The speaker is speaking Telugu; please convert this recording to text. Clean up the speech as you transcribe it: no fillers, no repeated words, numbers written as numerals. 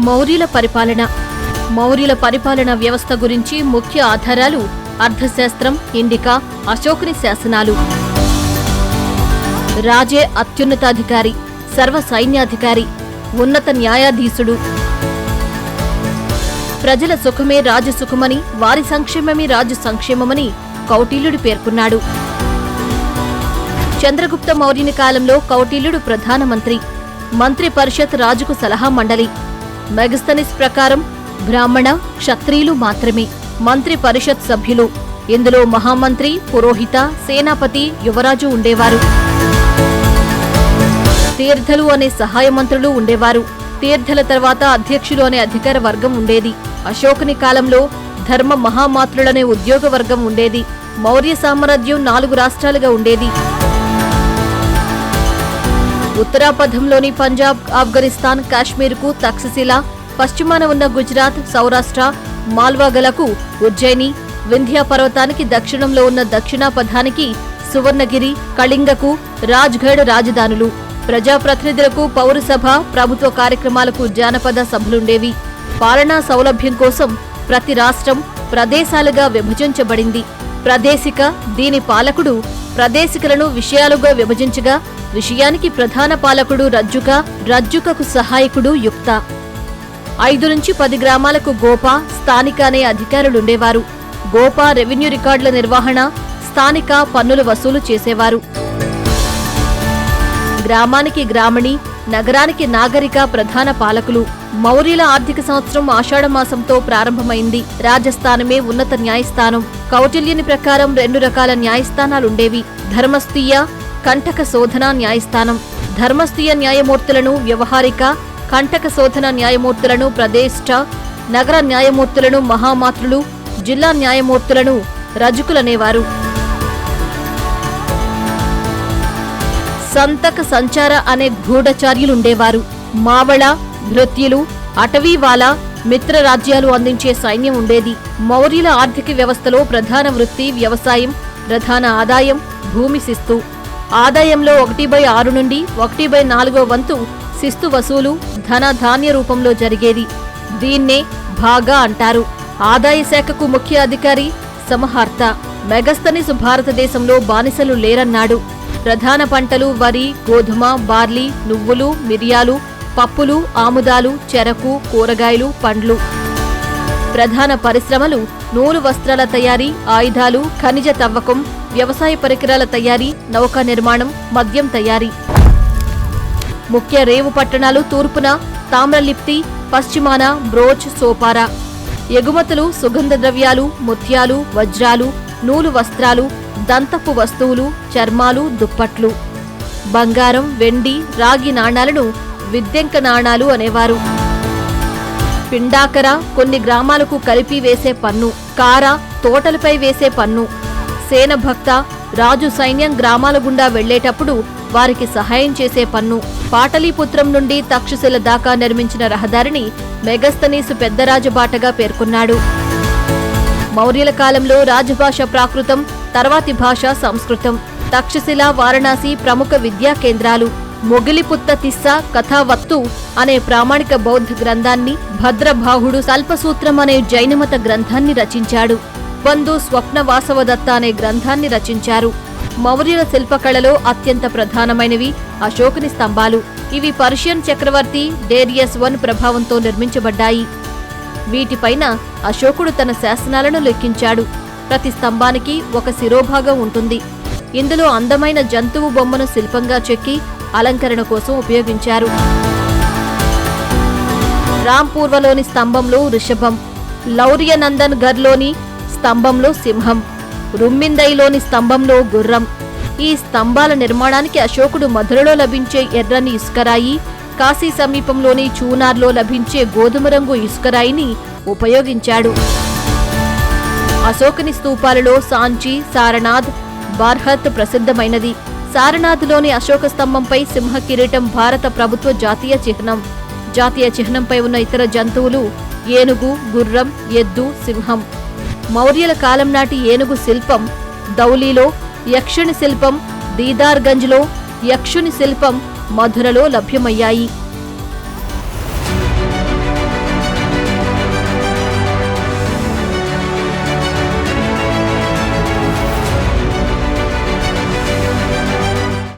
మౌర్యుల పరిపాలన వ్యవస్థ గురించి ముఖ్య ఆధారాలు అర్థశాస్త్రం, ఇండికా, అశోకుని శాసనాలు. రాజే అత్యున్నతాధికారి, సర్వ సైన్యాధికారి, ఉన్నత న్యాయాధీశుడు. ప్రజల సుఖమే రాజసుఖమని, వారి సంక్షేమమే రాజు సంక్షేమమని కౌటిల్యుడు పేర్కొన్నాడు. చంద్రగుప్త మౌర్యుని కాలంలో కౌటిల్యుడు ప్రధానమంత్రి. మంత్రి పరిషత్ రాజుకు సలహా మండలి. మెగస్తనిస్ ప్రకారం బ్రాహ్మణ, క్షత్రియులు మాత్రమే మంత్రి పరిషత్ సభ్యులు. ఇందులో మహామంత్రి, పురోహిత, సేనాపతి, యువరాజు ఉండేవారు. తీర్థలు అనే సహాయ మంత్రులు ఉండేవారు. తీర్థల తర్వాత అధ్యక్షులు అనే అధికార వర్గం ఉండేది. అశోకుని కాలంలో ధర్మ మహామాత్రులనే ఉద్యోగ వర్గం ఉండేది. మౌర్య సామ్రాజ్యం 4 రాష్ట్రాలుగా ఉండేది. ఉత్తరాపథంలోని పంజాబ్, ఆఫ్ఘనిస్తాన్, కాశ్మీర్కు తక్షశిల, పశ్చిమాన ఉన్న గుజరాత్, సౌరాష్ట్ర, మాల్వాగలకు ఉజ్జయిని, వింధ్యా పర్వతానికి దక్షిణంలో ఉన్న దక్షిణాపథానికి సువర్ణగిరి, కళింగకు రాజ్గఢ్ రాజధానులు. ప్రజాప్రతినిధులకు పౌరసభ, ప్రభుత్వ కార్యక్రమాలకు జానపద సభలుండేవి. పాలనా సౌలభ్యం కోసం ప్రతి రాష్ట్రం ప్రదేశాలుగా విభజించబడింది. ప్రదేశిక, దీని పాలకుడు ప్రదేశికలను విషయాలుగా విభజించగా, విషయానికి ప్రధాన పాలకుడు రజ్జుక, రజ్జుకకు సహాయకుడు యుక్త. 5 నుంచి 10 గ్రామాలకు గోప, స్థానిక అనే అధికారులుండేవారు. గోప రెవెన్యూ రికార్డుల నిర్వహణ, స్థానిక పన్నులు వసూలు చేసేవారు. గ్రామానికి గ్రామణి, నగరానికి నాగరిక ప్రధాన పాలకులు. మౌర్యుల ఆర్థిక సంవత్సరం ఆషాఢమాసంతో ప్రారంభమైంది. రాజస్థానమే ఉన్నత న్యాయస్థానం. కౌటిల్యుని ప్రకారం 2 రకాల న్యాయస్థానాలుండేవి: ధర్మస్థీయ, కంటక శోధన న్యాయస్థానం. ధర్మస్థీయ న్యాయమూర్తులను వ్యవహారిక, కంటక శోధన న్యాయమూర్తులను ప్రదేష్ట, నగర న్యాయమూర్తులను మహామాత్రులు, జిల్లా న్యాయమూర్తులను రజకులనేవారు. సంతక సంచార అనే గూఢచార్యులుండేవారు. మావళ, భృత్యులు, అటవీవాల, మిత్ర రాజ్యాలు అందించే సైన్యం ఉండేది. మౌర్యుల ఆర్థిక వ్యవస్థలో ప్రధాన వృత్తి వ్యవసాయం, ప్రధాన ఆదాయం భూమి శిస్తు. ఆదాయంలో 1/6 నుండి 1/4 వంతు శిస్తు వసూలు ధన ధాన్య రూపంలో జరిగేది. దీన్నే భాగా అంటారు. ఆదాయ శాఖకు ముఖ్య అధికారి సమహార్త. మెగస్తనిస్ భారతదేశంలో బానిసలు లేరన్నాడు. ప్రధాన పంటలు వరి, గోధుమ, బార్లీ, నువ్వులు, మిరియాలు, పప్పులు, ఆముదాలు, చెరకు, కూరగాయలు, పండ్లు. ప్రధాన పరిశ్రమలు నూలు వస్త్రాల తయారీ, ఆయుధాలు, ఖనిజ తవ్వకం, వ్యవసాయ పరికరాల తయారీ, నౌకా నిర్మాణం, మద్యం తయారీ. ముఖ్య రేవు పట్టణాలు తూర్పున తామ్రలిప్తి, పశ్చిమాన బ్రోచ్, సోపారా. ఎగుమతులు సుగంధ ద్రవ్యాలు, ముత్యాలు, వజ్రాలు, నూలు వస్త్రాలు, దంతపు వస్తువులు, చర్మాలు, దుప్పట్లు. బంగారం, వెండి, రాగి నాణాలను విద్యంక నాణాలు అనేవారు. పిండాకర కొన్ని గ్రామాలకు కలిపి వేసే పన్ను. కార తోటలపై వేసే పన్ను. సేనభక్త రాజు సైన్యం గ్రామాల గుండా వెళ్లేటప్పుడు వారికి సహాయం చేసే పన్ను. పాటలీపుత్రం నుండి తక్షశిల దాకా నిర్మించిన రహదారిని మెగస్తనీసు పెద్ద రాజబాటగా పేర్కొన్నాడు. మౌర్యుల కాలంలో రాజభాష ప్రాకృతం, తర్వాతి భాష సంస్కృతం. తక్షశిల, వారణాసి ప్రముఖ విద్యా కేంద్రాలు. మొగిలిపుత్త తిస్స కథావత్తు అనే ప్రామాణిక బౌద్ధ గ్రంథాన్ని, భద్రబాహుడు సల్పసూత్రం అనే జైనమత గ్రంథాన్ని రచించాడు. బంధు స్వప్న వాసవదత్త అనే గ్రంథాన్ని రచించారు. మౌర్యుల శిల్పకళలో అత్యంత ప్రధానమైనవి అశోకుని స్తంభాలు. ఇవి పర్షియన్ చక్రవర్తి డేరియస్ I ప్రభావంతో నిర్మించబడ్డాయి. వీటిపైన అశోకుడు తన శాసనాలను లెక్కించాడు. ప్రతి స్తంభానికి ఒక శిరోభాగం ఉంటుంది. ఇందులో అందమైన జంతువు బొమ్మను శిల్పంగా చెక్కి అలంకరణ కోసం ఉపయోగించారు. రాంపూర్వలోని స్తంభంలో వృషభం, లౌర్యనందన్ గర్లోని స్తంభంలో సింహం, రుమ్మిందైలోని స్తంభంలో గుర్రం. ఈ స్తంభాల నిర్మాణానికి అశోకుడు మధురలో లభించే ఎర్రని ఇసుకరాయి, కాశీ సమీపంలోని చూనార్లో లభించే గోధుమ రంగు ఇసుకరాయిని ఉపయోగించాడు. అశోకుని స్తూపాలలో సాంచి, సారనాథ్, బార్హత్ ప్రసిద్ధమైనది. సారనాథ్లోని అశోక స్తంభంపై సింహ కిరీటం భారత ప్రభుత్వ జాతీయ చిహ్నం. జాతీయ చిహ్నంపై ఉన్న ఇతర జంతువులు ఏనుగు, గుర్రం, ఎద్దు, సింహం. మౌర్యుల కాలం నాటి ఏనుగు శిల్పం దౌలీలో, యక్షుని శిల్పం దీదార్గంజ్లో, యక్షుని శిల్పం మధురలో లభ్యమయ్యాయి.